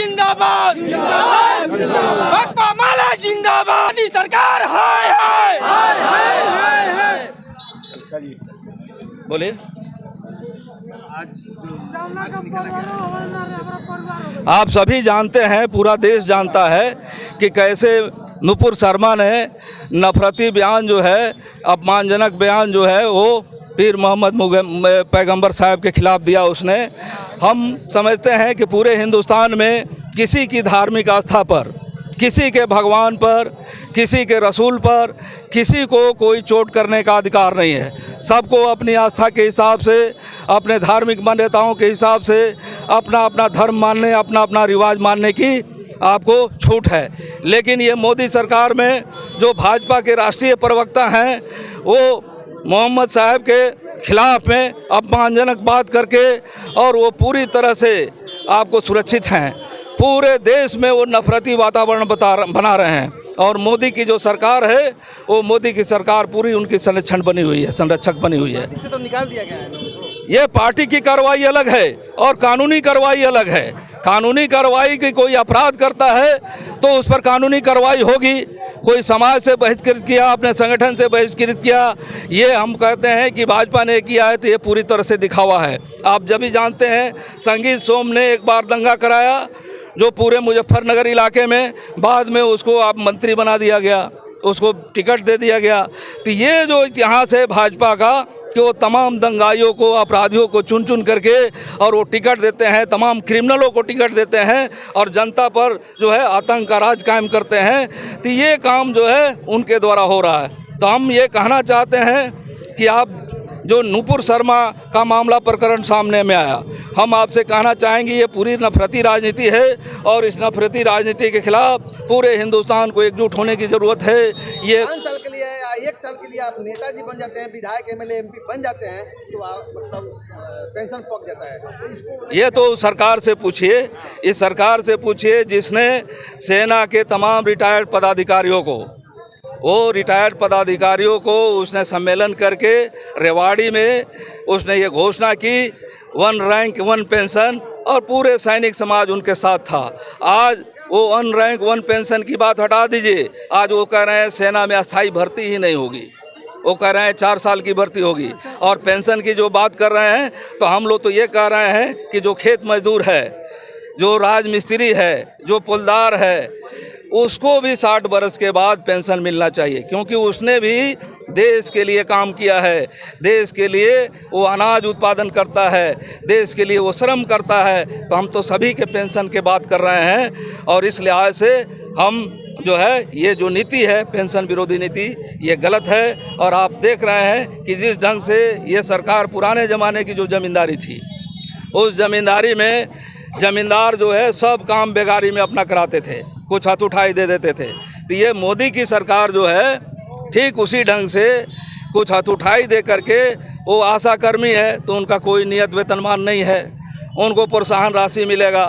जिंदाबाद, बकपा माला जिंदाबाद, मोदी सरकार हाय हाय हाय हाय हाय। बोलिए। आप सभी जानते हैं, पूरा देश जानता है कि कैसे नुपुर शर्मा ने नफरती बयान जो है, अपमानजनक बयान जो है वो पीर मोहम्मद पैगंबर साहब के खिलाफ दिया उसने। हम समझते हैं कि पूरे हिंदुस्तान में किसी की धार्मिक आस्था पर, किसी के भगवान पर, किसी के रसूल पर, किसी को कोई चोट करने का अधिकार नहीं है। सबको अपनी आस्था के हिसाब से, अपने धार्मिक मान्यताओं के हिसाब से अपना अपना धर्म मानने, अपना अपना रिवाज मानने की आपको छूट है। लेकिन ये मोदी सरकार में जो भाजपा के राष्ट्रीय प्रवक्ता हैं वो मोहम्मद साहब के खिलाफ में अपमानजनक बात करके, और वो पूरी तरह से आपको सुरक्षित हैं। पूरे देश में वो नफरती वातावरण बना रहे हैं। और मोदी की जो सरकार है वो मोदी की सरकार पूरी उनकी संरक्षण बनी हुई है, संरक्षक बनी हुई है। इससे तो निकाल दिया गया है। ये पार्टी की कार्रवाई अलग है और कानूनी कार्रवाई अलग है। कानूनी कार्रवाई की कोई अपराध करता है तो उस पर कानूनी कार्रवाई होगी। कोई समाज से बहिष्कृत किया, अपने संगठन से बहिष्कृत किया, ये हम कहते हैं कि भाजपा ने किया है तो ये पूरी तरह से दिखावा है। आप जब भी जानते हैं, संगीत सोम ने एक बार दंगा कराया जो पूरे मुजफ्फरनगर इलाके में, बाद में उसको आप मंत्री बना दिया गया, उसको टिकट दे दिया गया। तो ये जो इतिहास है भाजपा का कि वो तमाम दंगाइयों को, अपराधियों को चुन चुन करके और वो टिकट देते हैं, तमाम क्रिमिनलों को टिकट देते हैं और जनता पर जो है आतंक का राज कायम करते हैं। तो ये काम जो है उनके द्वारा हो रहा है। तो हम ये कहना चाहते हैं कि आप जो नुपुर शर्मा का मामला प्रकरण सामने में आया, हम आपसे कहना चाहेंगे ये पूरी नफरती राजनीति है और इस नफरती राजनीति के खिलाफ पूरे हिंदुस्तान को एकजुट होने की ज़रूरत है। ये 5 साल के लिए या 1 साल के लिए आप नेताजी बन जाते हैं, विधायक एमएलए एमपी बन जाते हैं तो आप मतलब पेंशन पक जाता है। तो इसको ये तो सरकार से पूछिए, इस सरकार से पूछिए जिसने सेना के तमाम रिटायर्ड पदाधिकारियों को, वो रिटायर्ड पदाधिकारियों को उसने सम्मेलन करके रेवाड़ी में उसने ये घोषणा की 1 रैंक 1 पेंशन, और पूरे सैनिक समाज उनके साथ था। आज वो 1 रैंक 1 पेंशन की बात हटा दीजिए, आज वो कह रहे हैं सेना में अस्थाई भर्ती ही नहीं होगी, वो कह रहे हैं 4 साल की भर्ती होगी। और पेंशन की जो बात कर रहे हैं तो हम लोग तो ये कह रहे हैं कि जो खेत मजदूर है, जो राजमिस्त्री है, जो पुलदार है, उसको भी 60 बरस के बाद पेंशन मिलना चाहिए, क्योंकि उसने भी देश के लिए काम किया है, देश के लिए वो अनाज उत्पादन करता है, देश के लिए वो श्रम करता है। तो हम तो सभी के पेंशन की बात कर रहे हैं और इस लिहाज से हम जो है ये जो नीति है पेंशन विरोधी नीति, ये गलत है। और आप देख रहे हैं कि जिस ढंग से ये सरकार पुराने ज़माने की जो ज़मींदारी थी, उस ज़मींदारी में ज़मींदार जो है सब काम बेगारी में अपना कराते थे, कुछ हाथ उठाई दे देते थे। तो ये मोदी की सरकार जो है ठीक उसी ढंग से कुछ हाथ उठाई दे करके, वो आशा कर्मी है तो उनका कोई नियत वेतनमान नहीं है, उनको प्रोत्साहन राशि मिलेगा,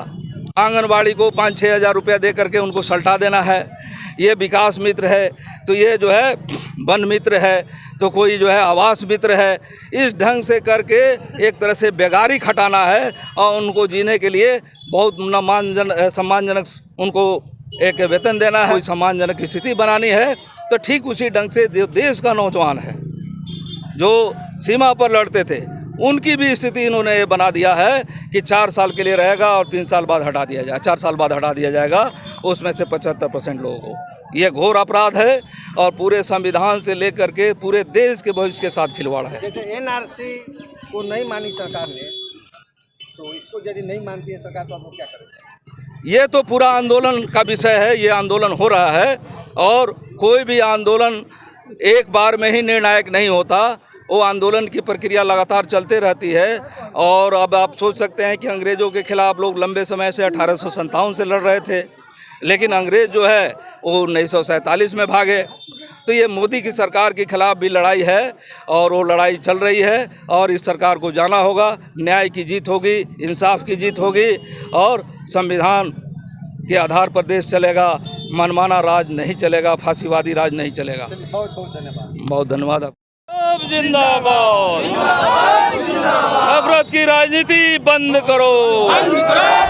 आंगनबाड़ी को 5-6 हज़ार रुपया दे करके उनको सल्टा देना है। ये विकास मित्र है तो ये जो है वन मित्र है, तो कोई जो है आवास मित्र है। इस ढंग से करके एक तरह से बेगारी खटाना है और उनको जीने के लिए बहुत सम्मानजनक उनको एक वेतन देना है, कोई सम्मानजनक स्थिति बनानी है। तो ठीक उसी ढंग से देश का नौजवान है जो सीमा पर लड़ते थे, उनकी भी स्थिति इन्होंने ये बना दिया है कि 4 साल के लिए रहेगा और 3 साल बाद हटा दिया जाएगा, 4 साल बाद हटा दिया जाएगा, उसमें से 75% लोगों को। ये घोर अपराध है और पूरे संविधान से लेकर के पूरे देश के भविष्य के साथ खिलवाड़ है। जैसे एनआरसी को नहीं मानी सरकार ने, तो इसको यदि नहीं मानती है सरकार तो आप क्या करेंगे? ये तो पूरा आंदोलन का विषय है, ये आंदोलन हो रहा है और कोई भी आंदोलन एक बार में ही निर्णायक नहीं होता, वो आंदोलन की प्रक्रिया लगातार चलते रहती है। और अब आप सोच सकते हैं कि अंग्रेज़ों के खिलाफ लोग लंबे समय से 1857 से लड़ रहे थे, लेकिन अंग्रेज़ जो है वो 1947 में भागे। तो ये मोदी की सरकार के खिलाफ भी लड़ाई है और वो लड़ाई चल रही है और इस सरकार को जाना होगा। न्याय की जीत होगी, इंसाफ की जीत होगी और संविधान के आधार पर देश चलेगा। मनमाना राज नहीं चलेगा, फांसीवादी राज नहीं चलेगा। बहुत बहुत धन्यवाद। बहुत धन्यवाद। जिंदाबाद, नफरत की राजनीति बंद करो।